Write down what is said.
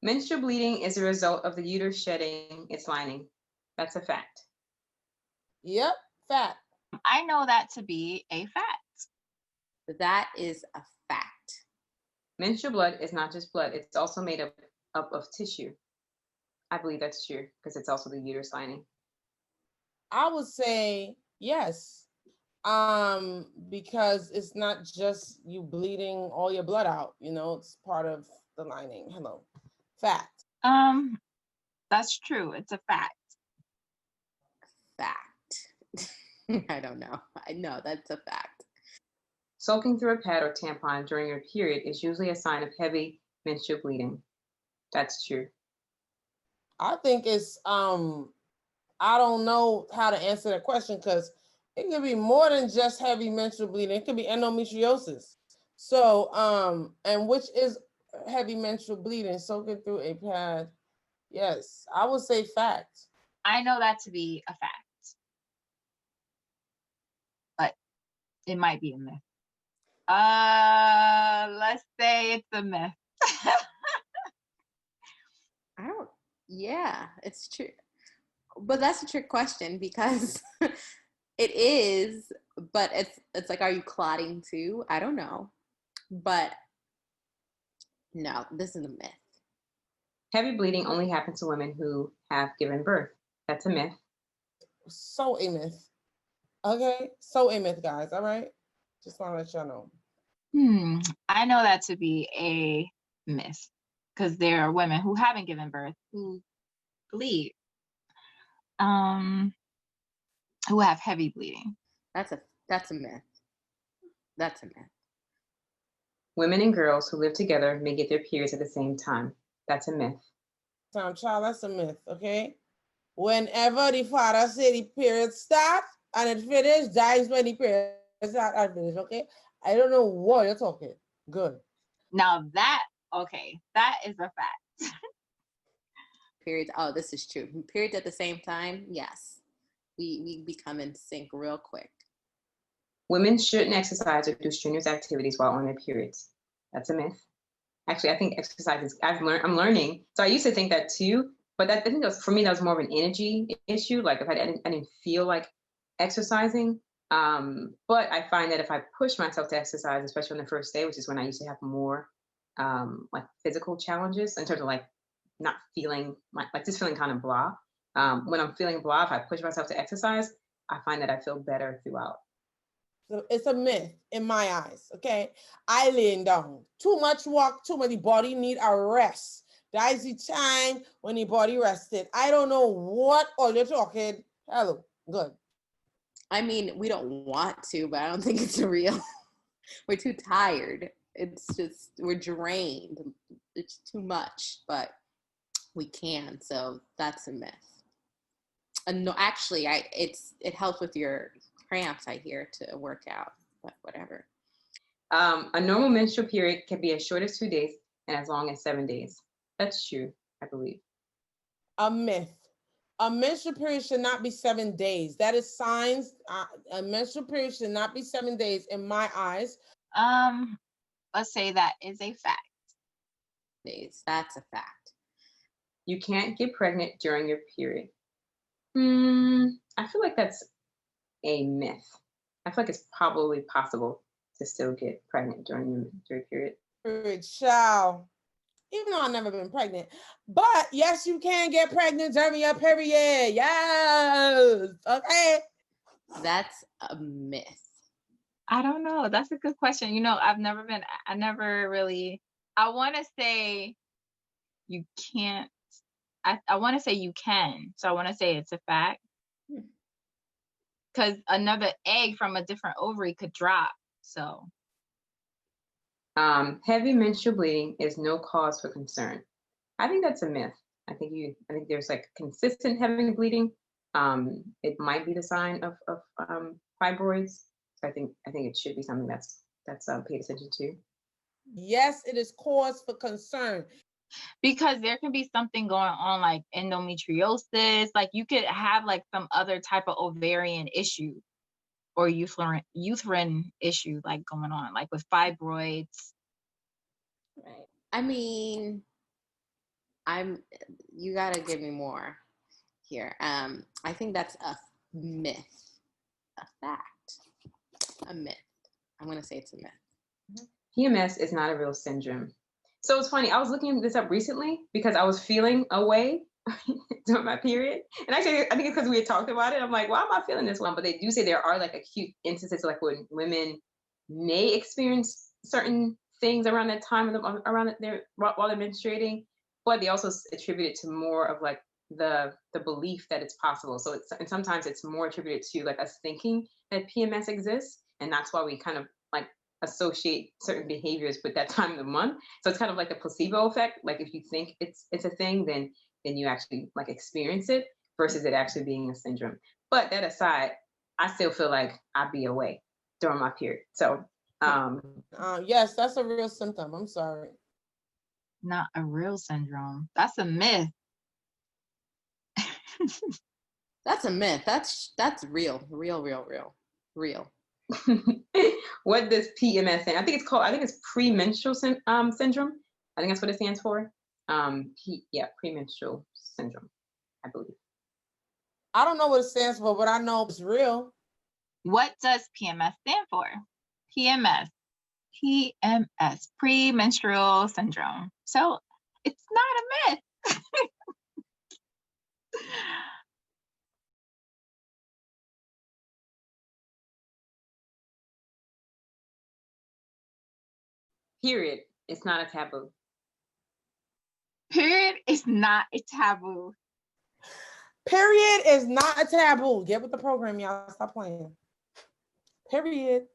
Menstrual bleeding is a result of the uterus shedding its lining. That's a fact. Yep, fact. I know that to be a fact. That is a fact. Menstrual blood is not just blood, it's also made up of tissue. I believe that's true because it's also the uterus lining. I would say yes. Because it's not just you bleeding all your blood out, it's part of the lining. Hello. Fact. That's true. It's a fact. Fact. I don't know. I know that's a fact. Soaking through a pad or tampon during your period is usually a sign of heavy menstrual bleeding. That's true. I think it's I don't know how to answer that question because it could be more than just heavy menstrual bleeding. It could be endometriosis. So, and which is heavy menstrual bleeding, soaking through a pad. Yes, I would say fact. I know that to be a fact, but it might be a myth. Let's say it's a myth. Yeah, it's true. But that's a trick question because it is, but it's like, are you clotting too? I don't know. But no, this is a myth. Heavy bleeding only happens to women who have given birth. That's a myth. So a myth. Okay, so a myth, guys. All right, just want to let y'all know. I know that to be a myth because there are women who haven't given birth who bleed, who have heavy bleeding. That's a myth. That's a myth. Women and girls who live together may get their periods at the same time. That's a myth. Child, that's a myth. Okay, whenever the father say the period start and it finish, that is when the period start and finish. Okay, I don't know what you're talking. Good. Now that is a fact. Periods. Oh, this is true. Periods at the same time. Yes, we become in sync real quick. Women shouldn't exercise or do strenuous activities while on their periods. That's a myth. Actually, I think exercise is. I'm learning. So I used to think that too, but I think for me that was more of an energy issue. Like if I didn't feel like exercising. But I find that if I push myself to exercise, especially on the first day, which is when I used to have more like physical challenges in terms of like not feeling like just feeling kind of blah. When I'm feeling blah, if I push myself to exercise, I find that I feel better throughout. So it's a myth in my eyes. Okay, I laying down. Too much work, too much. The body need a rest. That is the time when the body rested. I don't know what all you're talking. Hello, good. I mean, we don't want to, but I don't think it's real. We're too tired. It's just, we're drained. It's too much, but we can. So that's a myth. And no, actually, it helps with your cramps, I hear, to work out, but whatever. A normal menstrual period can be as short as 2 days and as long as 7 days. That's true, I believe. A myth. A menstrual period should not be 7 days. That is signs. A menstrual period should not be 7 days in my eyes. Let's say that is a fact. That's a fact. You can't get pregnant during your period. I feel like that's a myth. I feel like it's probably possible to still get pregnant during your period. Child. Even though I've never been pregnant. But yes, you can get pregnant during your period. Yes. Okay. That's a myth. I don't know. That's a good question. I want to say you can't. I want to say you can. So I want to say it's a fact. Because another egg from a different ovary could drop. So. Heavy menstrual bleeding is no cause for concern. I think that's a myth. I think there's like consistent heavy bleeding. It might be the sign of fibroids. So I think it should be something that's paid attention to. Yes, it is cause for concern. Because there can be something going on like endometriosis, like you could have like some other type of ovarian issue or uterine issue like going on, like with fibroids. Right. I mean, You gotta give me more here. I think that's a myth, a fact, a myth. I'm gonna say it's a myth. PMS is not a real syndrome. So it's funny. I was looking this up recently because I was feeling a way during my period, and actually, I think it's because we had talked about it. I'm like, why am I feeling this one? But they do say there are like acute instances, like when women may experience certain things around that time, around their while they're menstruating, but they also attribute it to more of like the belief that it's possible. So it's, and sometimes it's more attributed to like us thinking that PMS exists, and that's why we kind of like associate certain behaviors with that time of the month. So it's kind of like a placebo effect. Like if you think it's a thing, then you actually like experience it versus it actually being a syndrome. But that aside, I still feel like I'd be away during my period. So yes, that's a real symptom. I'm sorry. Not a real syndrome. That's a myth. That's a myth. That's real. What does PMS stand? I think it's premenstrual syndrome. I think that's what it stands for. Premenstrual syndrome, I believe. I don't know what it stands for, but I know it's real. What does PMS stand for? PMS, premenstrual syndrome. So it's not a myth. Period. It's not a taboo. Period is not a taboo. Period is not a taboo. Get with the program, y'all. Stop playing. Period.